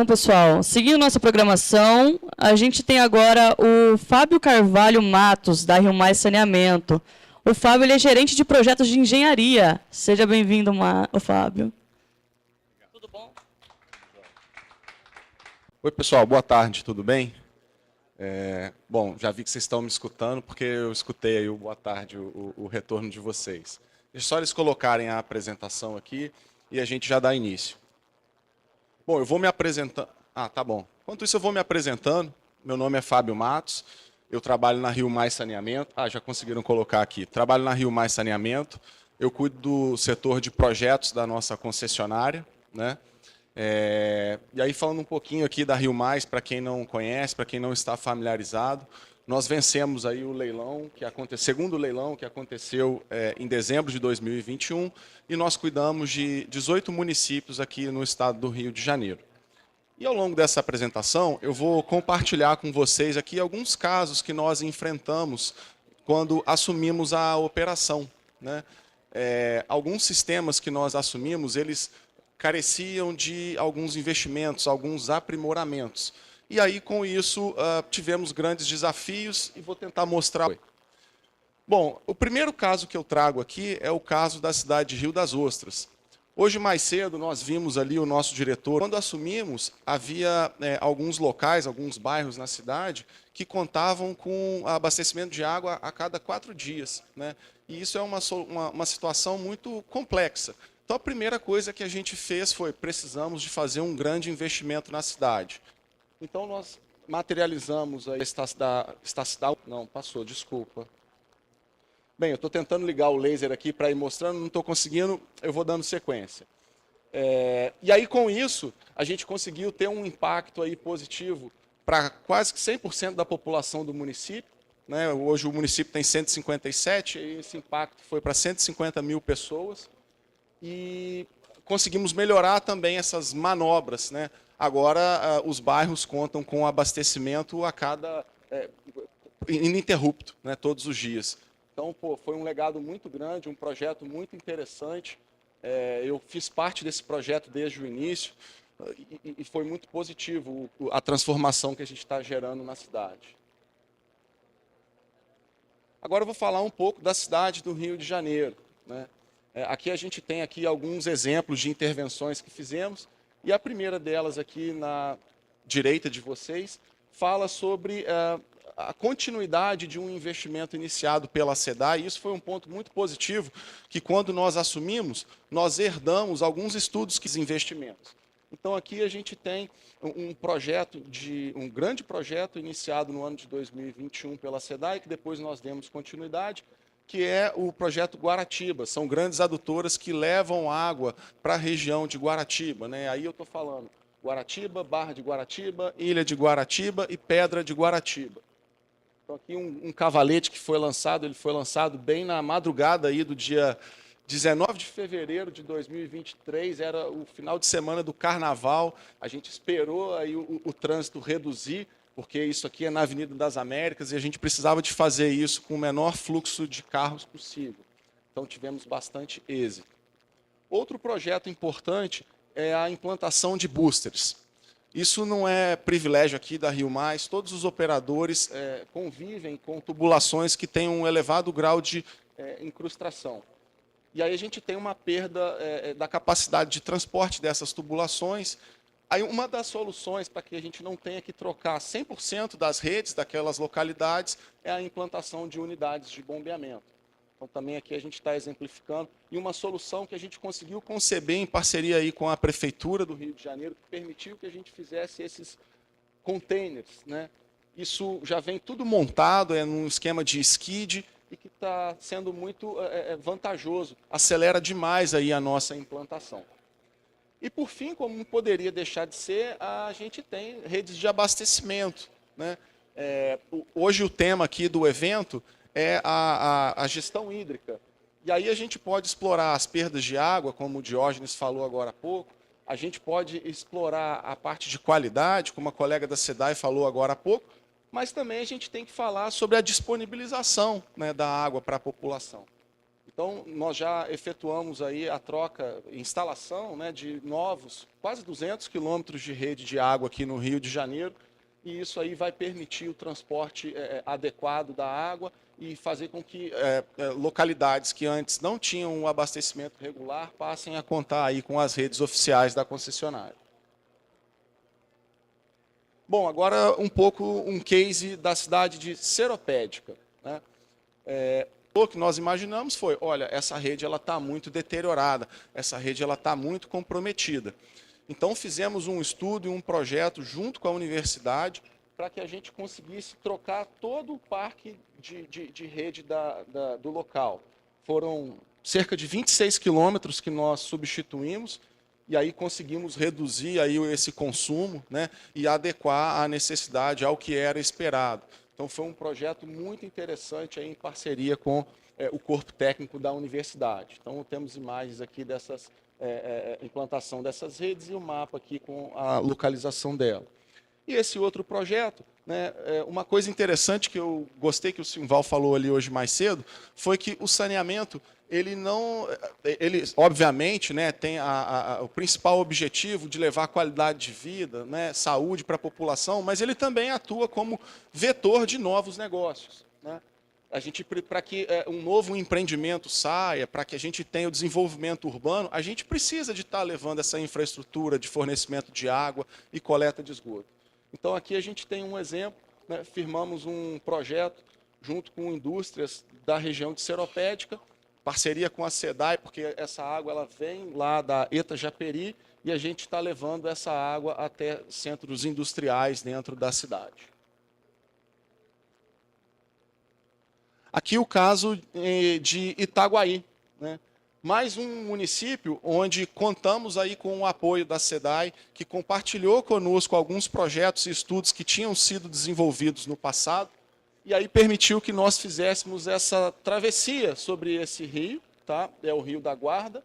Bom, pessoal, seguindo nossa programação, a gente tem agora o Fábio Carvalho Matos, da Rio Mais Saneamento. O Fábio ele é gerente de projetos de engenharia. Seja bem-vindo, Fábio. Tudo bom? Oi, pessoal, boa tarde, tudo bem? Bom, já vi que vocês estão me escutando, porque eu escutei aí o boa tarde, o retorno de vocês. Deixa só eles colocarem a apresentação aqui e a gente já dá início. Bom, eu vou me apresentar... Ah, tá bom. Enquanto isso, eu vou me apresentando. Meu nome é Fábio Matos, eu trabalho na Rio Mais Saneamento. Ah, já conseguiram colocar aqui. Trabalho na Rio Mais Saneamento, eu cuido do setor de projetos da nossa concessionária, né? E aí, falando um pouquinho aqui da Rio Mais, para quem não conhece, para quem não está familiarizado, nós vencemos aí o leilão, segundo leilão que aconteceu em dezembro de 2021, e nós cuidamos de 18 municípios aqui no estado do Rio de Janeiro. E ao longo dessa apresentação, eu vou compartilhar com vocês aqui alguns casos que nós enfrentamos quando assumimos a operação, né? Alguns sistemas que nós assumimos, eles careciam de alguns investimentos, alguns aprimoramentos. E aí, com isso, tivemos grandes desafios e vou tentar mostrar. Bom, o primeiro caso que eu trago aqui é o caso da cidade de Rio das Ostras. Hoje, mais cedo, nós vimos ali o nosso diretor. Quando assumimos, havia alguns locais, alguns bairros na cidade que contavam com abastecimento de água a cada 4 dias, né? E isso é uma situação muito complexa. Então, a primeira coisa que a gente fez foi, precisamos de fazer um grande investimento na cidade. Então, nós materializamos a estação... Não, passou, desculpa. Bem, eu estou tentando ligar o laser aqui para ir mostrando, não estou conseguindo, eu vou dando sequência. E aí, com isso, a gente conseguiu ter um impacto aí positivo para quase que 100% da população do município, né? Hoje o município tem 157, e esse impacto foi para 150 mil pessoas. E conseguimos melhorar também essas manobras, né? Agora, os bairros contam com abastecimento ininterrupto, né? Todos os dias. Então, foi um legado muito grande, um projeto muito interessante. Eu fiz parte desse projeto desde o início e foi muito positivo a transformação que a gente está gerando na cidade. Agora eu vou falar um pouco da cidade do Rio de Janeiro, né? Aqui a gente tem aqui alguns exemplos de intervenções que fizemos, e a primeira delas aqui na direita de vocês fala sobre a continuidade de um investimento iniciado pela SEDAI, e isso foi um ponto muito positivo, que quando nós assumimos, nós herdamos alguns estudos que investimentos. Então aqui a gente tem um grande projeto iniciado no ano de 2021 pela SEDAI, que depois nós demos continuidade, que é o projeto Guaratiba. São grandes adutoras que levam água para a região de Guaratiba, né? Aí eu estou falando Guaratiba, Barra de Guaratiba, Ilha de Guaratiba e Pedra de Guaratiba. Então aqui um cavalete que foi lançado, ele foi lançado bem na madrugada aí do dia 19 de fevereiro de 2023, era o final de semana do Carnaval. A gente esperou aí o trânsito reduzir, porque isso aqui é na Avenida das Américas e a gente precisava de fazer isso com o menor fluxo de carros possível. Então, tivemos bastante êxito. Outro projeto importante é a implantação de boosters. Isso não é privilégio aqui da Rio Mais, todos os operadores convivem com tubulações que têm um elevado grau de incrustação. E aí a gente tem uma perda da capacidade de transporte dessas tubulações. Aí uma das soluções para que a gente não tenha que trocar 100% das redes daquelas localidades é a implantação de unidades de bombeamento. Então também aqui a gente está exemplificando. E uma solução que a gente conseguiu conceber em parceria aí com a Prefeitura do Rio de Janeiro, que permitiu que a gente fizesse esses containers, né? Isso já vem tudo montado, num esquema de skid, e que está sendo muito vantajoso. Acelera demais aí a nossa implantação. E, por fim, como não poderia deixar de ser, a gente tem redes de abastecimento, né? Hoje o tema aqui do evento é a gestão hídrica. E aí a gente pode explorar as perdas de água, como o Diógenes falou agora há pouco, a gente pode explorar a parte de qualidade, como a colega da SEDAI falou agora há pouco, mas também a gente tem que falar sobre a disponibilização, né, da água para a população. Então, nós já efetuamos aí a troca, instalação, né, de novos, quase 200 quilômetros de rede de água aqui no Rio de Janeiro, e isso aí vai permitir o transporte adequado da água e fazer com que localidades que antes não tinham um abastecimento regular passem a contar aí com as redes oficiais da concessionária. Bom, agora um pouco um case da cidade de Seropédica, né? O que nós imaginamos foi, olha, essa rede está muito deteriorada, essa rede está muito comprometida. Então fizemos um estudo e um projeto junto com a universidade para que a gente conseguisse trocar todo o parque de rede do local. Foram cerca de 26 quilômetros que nós substituímos, e aí conseguimos reduzir aí esse consumo, né, e adequar a necessidade ao que era esperado. Então, foi um projeto muito interessante aí, em parceria com o corpo técnico da universidade. Então, temos imagens aqui dessas implantação dessas redes e o mapa aqui com a localização dela. E esse outro projeto, né, uma coisa interessante que eu gostei que o Simval falou ali hoje mais cedo, foi que o saneamento, ele obviamente, né, tem o principal objetivo de levar qualidade de vida, né, saúde para a população, mas ele também atua como vetor de novos negócios, né? Para que um novo empreendimento saia, para que a gente tenha o desenvolvimento urbano, a gente precisa de estar levando essa infraestrutura de fornecimento de água e coleta de esgoto. Então, aqui a gente tem um exemplo, né, firmamos um projeto junto com indústrias da região de Seropédica, parceria com a SEDAI, porque essa água ela vem lá da Itajaperi e a gente está levando essa água até centros industriais dentro da cidade. Aqui o caso de Itaguaí, né? Mais um município onde contamos aí com o apoio da SEDAI, que compartilhou conosco alguns projetos e estudos que tinham sido desenvolvidos no passado, e aí permitiu que nós fizéssemos essa travessia sobre esse rio, tá? É o Rio da Guarda.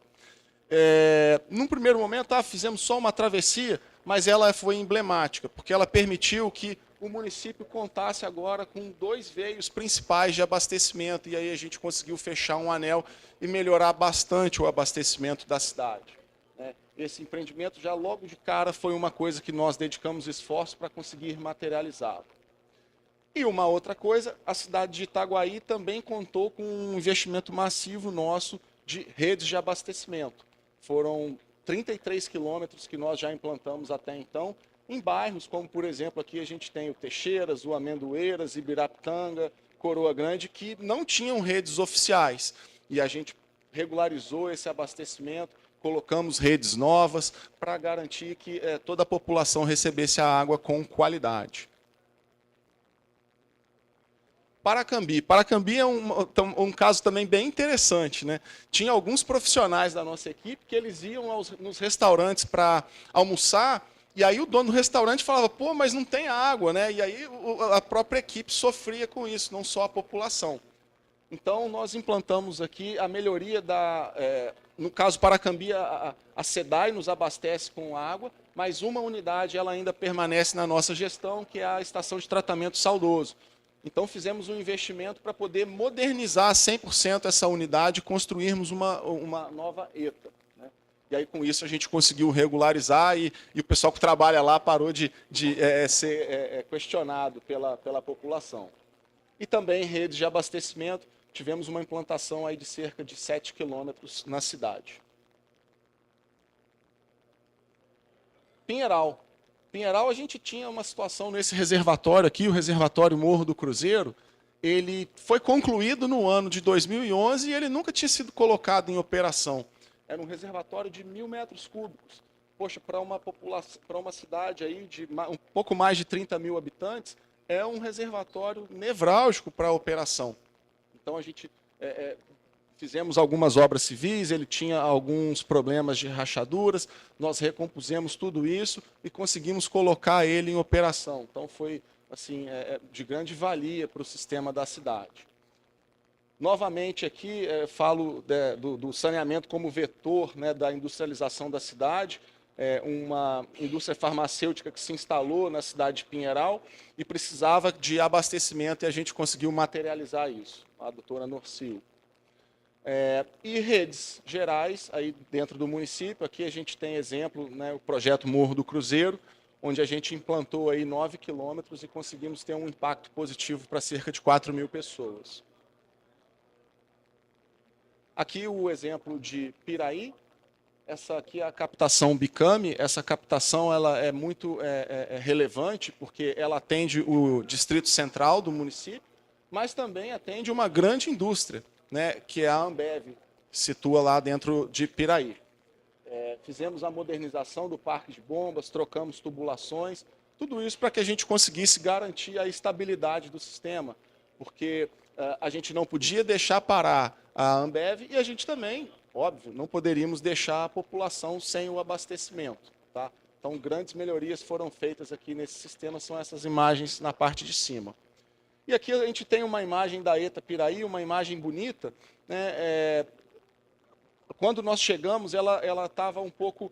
Num primeiro momento, fizemos só uma travessia, mas ela foi emblemática, porque ela permitiu que o município contasse agora com 2 veios principais de abastecimento, e aí a gente conseguiu fechar um anel e melhorar bastante o abastecimento da cidade. Esse empreendimento já logo de cara foi uma coisa que nós dedicamos esforço para conseguir materializá-lo. E uma outra coisa, a cidade de Itaguaí também contou com um investimento massivo nosso de redes de abastecimento. Foram 33 quilômetros que nós já implantamos até então, em bairros como, por exemplo, aqui a gente tem o Teixeiras, o Amendoeiras, Ibirapitanga, Coroa Grande, que não tinham redes oficiais. E a gente regularizou esse abastecimento, colocamos redes novas para garantir que toda a população recebesse a água com qualidade. Paracambi. Paracambi é um caso também bem interessante, né? Tinha alguns profissionais da nossa equipe que eles iam nos restaurantes para almoçar, e aí o dono do restaurante falava, pô, mas não tem água, né? E aí a própria equipe sofria com isso, não só a população. Então, nós implantamos aqui a melhoria no caso Paracambi, a SEDAI nos abastece com água, mas uma unidade ela ainda permanece na nossa gestão, que é a estação de tratamento Saudoso. Então, fizemos um investimento para poder modernizar 100% essa unidade e construirmos uma nova ETA. Né? E aí, com isso, a gente conseguiu regularizar e o pessoal que trabalha lá parou de ser questionado pela população. E também, em redes de abastecimento, tivemos uma implantação aí de cerca de 7 quilômetros na cidade. Pinheiral. Pinheiral, a gente tinha uma situação nesse reservatório aqui, o reservatório Morro do Cruzeiro, ele foi concluído no ano de 2011 e ele nunca tinha sido colocado em operação. Era um reservatório de 1.000 metros cúbicos. Poxa, para uma cidade aí de um pouco mais de 30 mil habitantes, é um reservatório nevrálgico para a operação. Então, a gente fizemos algumas obras civis, ele tinha alguns problemas de rachaduras, nós recompusemos tudo isso e conseguimos colocar ele em operação. Então, foi assim, de grande valia para o sistema da cidade. Novamente, aqui, falo do saneamento como vetor, né, da industrialização da cidade, uma indústria farmacêutica que se instalou na cidade de Pinheiral e precisava de abastecimento e a gente conseguiu materializar isso, a doutora Norcil. E redes gerais aí dentro do município. Aqui a gente tem exemplo, né, o projeto Morro do Cruzeiro, onde a gente implantou aí 9 quilômetros e conseguimos ter um impacto positivo para cerca de 4.000 pessoas. Aqui o exemplo de Piraí. Essa aqui é a captação Bicame. Essa captação ela é muito relevante porque ela atende o distrito central do município, mas também atende uma grande indústria, né, que é a Ambev, que se situa lá dentro de Piraí. Fizemos a modernização do parque de bombas, trocamos tubulações, tudo isso para que a gente conseguisse garantir a estabilidade do sistema, porque a gente não podia deixar parar a Ambev e a gente também, óbvio, não poderíamos deixar a população sem o abastecimento. Tá? Então, grandes melhorias foram feitas aqui nesse sistema, são essas imagens na parte de cima. E aqui a gente tem uma imagem da ETA Piraí, uma imagem bonita, né? Quando nós chegamos, ela estava um pouco...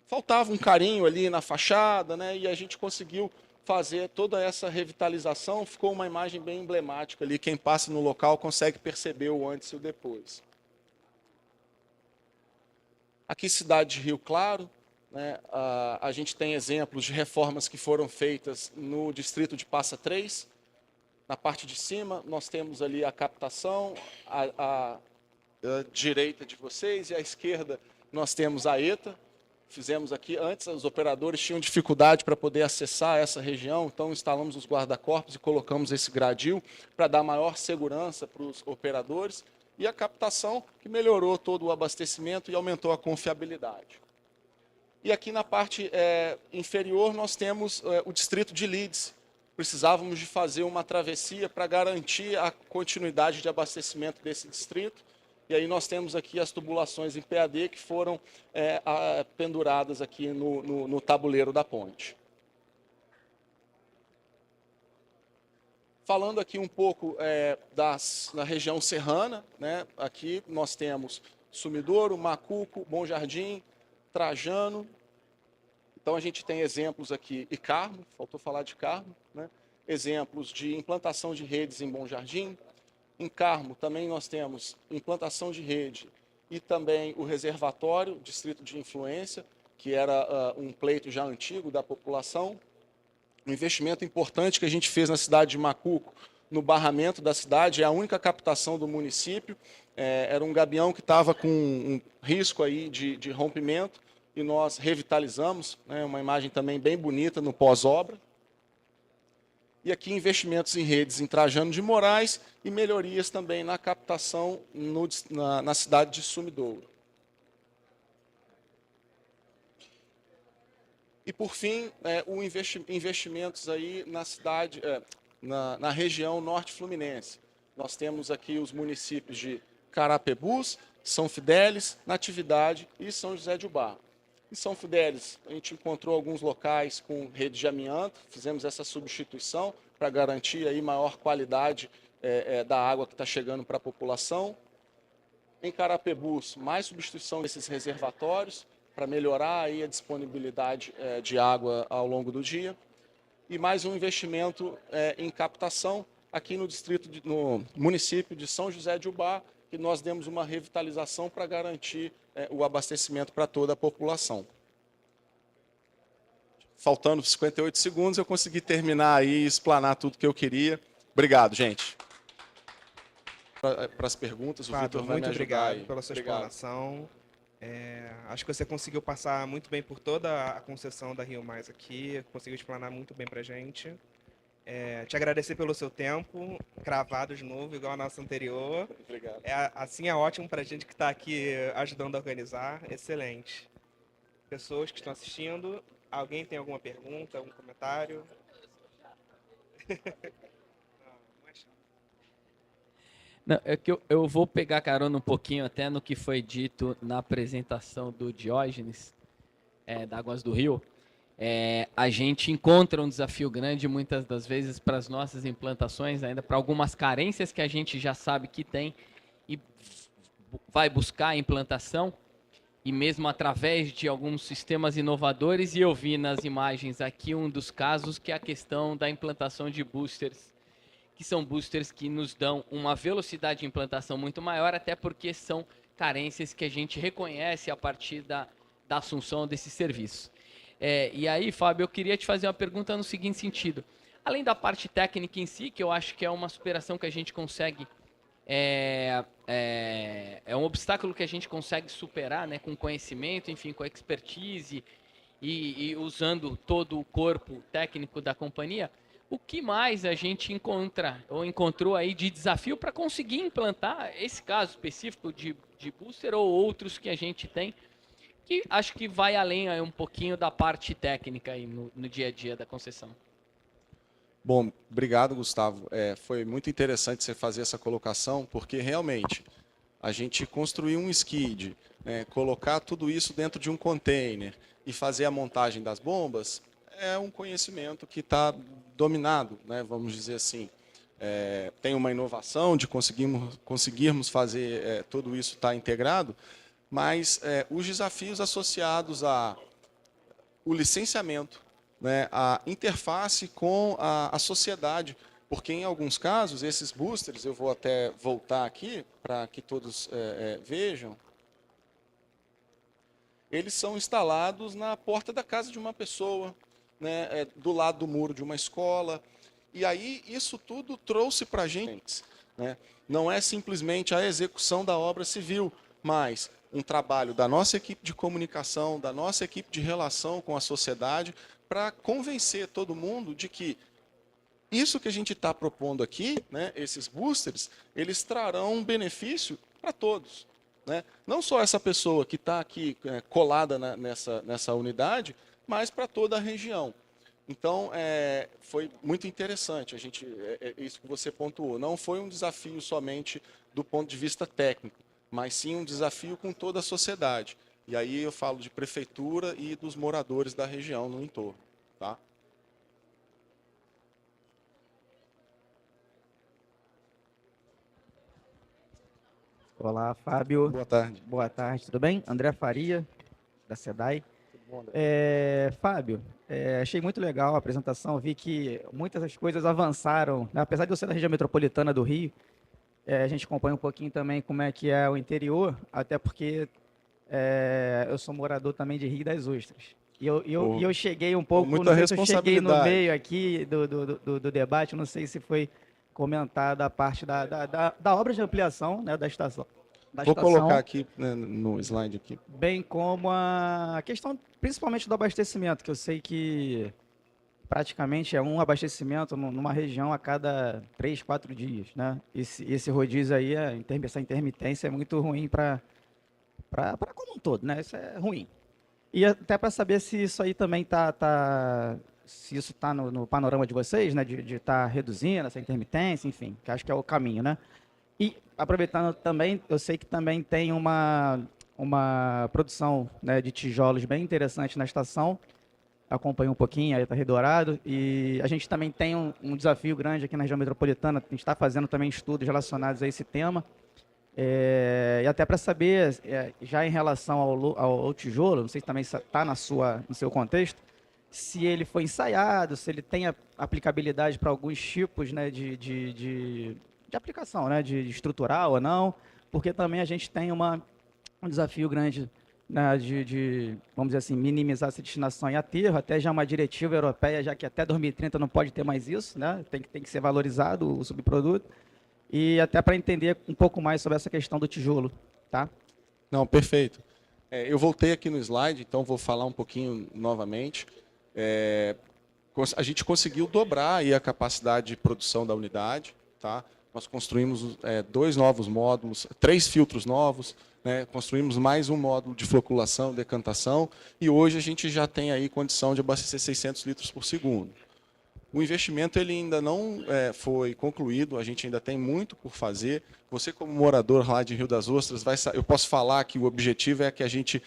faltava um carinho ali na fachada, né? E a gente conseguiu fazer toda essa revitalização, ficou uma imagem bem emblemática ali, quem passa no local consegue perceber o antes e o depois. Aqui, cidade de Rio Claro, né? A gente tem exemplos de reformas que foram feitas no distrito de Passa Três. Na parte de cima, nós temos ali a captação, a direita de vocês, e à esquerda nós temos a ETA. Fizemos aqui, antes os operadores tinham dificuldade para poder acessar essa região, então instalamos os guarda-corpos e colocamos esse gradil para dar maior segurança para os operadores. E a captação, que melhorou todo o abastecimento e aumentou a confiabilidade. E aqui na parte inferior nós temos o distrito de Leeds. Precisávamos de fazer uma travessia para garantir a continuidade de abastecimento desse distrito. E aí nós temos aqui as tubulações em PAD que foram penduradas aqui no tabuleiro da ponte. Falando aqui um pouco da região serrana, né? Aqui nós temos Sumidouro, Macuco, Bom Jardim, Trajano. Então a gente tem exemplos aqui, e Carmo, faltou falar de Carmo, né? Exemplos de implantação de redes em Bom Jardim. Em Carmo também nós temos implantação de rede e também o reservatório, distrito de influência, que era um pleito já antigo da população. Um investimento importante que a gente fez na cidade de Macuco, no barramento da cidade, é a única captação do município. Era um gabião que estava com um risco aí de rompimento e nós revitalizamos, né, uma imagem também bem bonita no pós-obra. E aqui investimentos em redes em Trajano de Moraes e melhorias também na captação na cidade de Sumidouro. E, por fim, investimentos aí na cidade, na região norte fluminense. Nós temos aqui os municípios de Carapebus, São Fidélis, Natividade e São José de Ubá. Em São Fidélis, a gente encontrou alguns locais com rede de amianto, fizemos essa substituição para garantir aí maior qualidade da água que está chegando para a população. Em Carapebus, mais substituição desses reservatórios, para melhorar aí a disponibilidade de água ao longo do dia. E mais um investimento em captação aqui no município de São José de Ubá, que nós demos uma revitalização para garantir o abastecimento para toda a população. Faltando 58 segundos, eu consegui terminar aí e explanar tudo que eu queria. Obrigado, gente. Para as perguntas, o Vitor vai me ajudar. Muito obrigado aí. pela sua explanação. Acho que você conseguiu passar muito bem por toda a concessão da Rio Mais aqui, conseguiu explanar muito bem para a gente. Te agradecer pelo seu tempo, cravado de novo, igual a nossa anterior. Obrigado. Assim é ótimo para a gente que está aqui ajudando a organizar, excelente. Pessoas que estão assistindo, alguém tem alguma pergunta, algum comentário? Não, é que eu vou pegar carona um pouquinho até no que foi dito na apresentação do Diógenes, da Águas do Rio. A gente encontra um desafio grande muitas das vezes para as nossas implantações, ainda para algumas carências que a gente já sabe que tem e vai buscar a implantação, e mesmo através de alguns sistemas inovadores. E eu vi nas imagens aqui um dos casos, que é a questão da implantação de boosters, que são boosters que nos dão uma velocidade de implantação muito maior, até porque são carências que a gente reconhece a partir da assunção desse serviço. E aí, Fábio, eu queria te fazer uma pergunta no seguinte sentido. Além da parte técnica em si, que eu acho que é uma superação que a gente consegue, é um obstáculo que a gente consegue superar, né, com conhecimento, enfim, com expertise e usando todo o corpo técnico da companhia, o que mais a gente encontra ou encontrou aí de desafio para conseguir implantar esse caso específico de booster ou outros que a gente tem, que acho que vai além aí um pouquinho da parte técnica aí no dia a dia da concessão? Bom, obrigado, Gustavo. Foi muito interessante você fazer essa colocação, porque realmente a gente construir um skid, né, colocar tudo isso dentro de um container e fazer a montagem das bombas é um conhecimento que está dominado, né, vamos dizer assim. Tem uma inovação de conseguirmos fazer tudo isso estar integrado, mas os desafios associados ao licenciamento, né, a interface com a sociedade, porque em alguns casos esses boosters, eu vou até voltar aqui para que todos vejam, eles são instalados na porta da casa de uma pessoa, né, do lado do muro de uma escola, e aí isso tudo trouxe para a gente, né, não é simplesmente a execução da obra civil, mas um trabalho da nossa equipe de comunicação, da nossa equipe de relação com a sociedade, para convencer todo mundo de que isso que a gente está propondo aqui, né, esses boosters, eles trarão um benefício para todos, né? Não só essa pessoa que está aqui colada nessa unidade, mas para toda a região. Então, foi muito interessante, isso que você pontuou. Não foi um desafio somente do ponto de vista técnico, mas sim um desafio com toda a sociedade. E aí eu falo de prefeitura e dos moradores da região no entorno. Tá? Olá, Fábio. Boa tarde. Boa tarde, tudo bem? André Faria, da SEDAI. Tudo bom, André? Fábio, achei muito legal a apresentação, vi que muitas das coisas avançaram, né? Apesar de eu ser da região metropolitana do Rio, a gente acompanha um pouquinho também como é que é o interior, até porque eu sou morador também de Rio das Ostras. E eu cheguei um pouco, muita não sei se eu cheguei no responsabilidade. meio aqui do debate, não sei se foi comentada a parte da obra de ampliação, né, da estação. Vou colocar aqui, né, no slide aqui. Bem como a questão, principalmente do abastecimento, que eu sei que praticamente é um abastecimento numa região a cada 3, 4 dias, né? Esse rodízio aí, essa intermitência é muito ruim para como um todo, né? Isso é ruim. E até para saber se isso aí também se isso está no panorama de vocês, né? De estar reduzindo essa intermitência, enfim, que acho que é o caminho, né? E aproveitando também, eu sei que também tem uma produção, né, de tijolos bem interessante na estação. Acompanho um pouquinho, aí está Redourado, e a gente também tem um desafio grande aqui na região metropolitana, a gente está fazendo também estudos relacionados a esse tema, e até para saber, já em relação ao tijolo, não sei se também está no seu contexto, se ele foi ensaiado, se ele tem aplicabilidade para alguns tipos, né, de aplicação, né, de estrutural ou não, porque também a gente tem um desafio grande, né, vamos dizer assim, minimizar essa destinação em aterro, até já uma diretiva europeia, já que até 2030 não pode ter mais isso, né, tem que ser valorizado o subproduto, e até para entender um pouco mais sobre essa questão do tijolo, tá? Não, perfeito. Eu voltei aqui no slide, então vou falar um pouquinho novamente. A gente conseguiu dobrar aí a capacidade de produção da unidade, tá? Nós construímos 2 novos módulos, 3 filtros novos, né? Construímos mais um módulo de floculação, decantação, e hoje a gente já tem aí condição de abastecer 600 litros por segundo. O investimento ele ainda não foi concluído, a gente ainda tem muito por fazer. Você, como morador lá de Rio das Ostras, eu posso falar que o objetivo é que a gente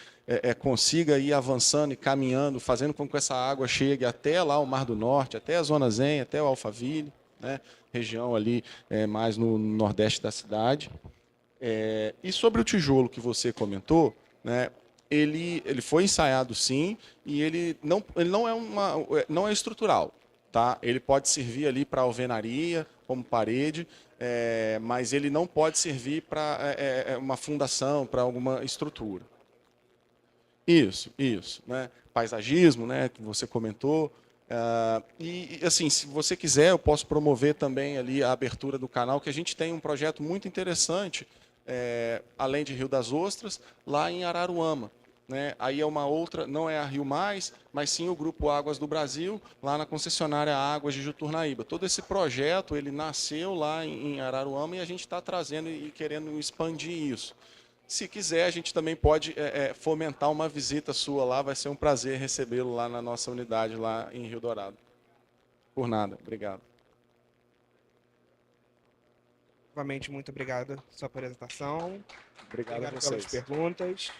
consiga ir avançando e caminhando, fazendo com que essa água chegue até lá o Mar do Norte, até a Zona Zen, até o Alphaville, né? Região ali mais no nordeste da cidade. E sobre o tijolo que você comentou, né, ele foi ensaiado sim, e ele não é estrutural. tá? Ele pode servir ali para alvenaria, como parede, mas ele não pode servir para uma fundação, para alguma estrutura. Isso, né? Paisagismo, né, que você comentou. E assim, se você quiser, eu posso promover também ali a abertura do canal, que a gente tem um projeto muito interessante, além de Rio das Ostras, lá em Araruama. Né? Aí é uma outra, não é a Rio Mais, mas sim o Grupo Águas do Brasil, lá na concessionária Águas de Juturnaíba. Todo esse projeto, ele nasceu lá em Araruama e a gente está trazendo e querendo expandir isso. Se quiser, a gente também pode fomentar uma visita sua lá, vai ser um prazer recebê-lo lá na nossa unidade, lá em Rio Dourado. Por nada, obrigado. Novamente, muito obrigado pela sua apresentação. Obrigado a Obrigado pelas vocês. perguntas.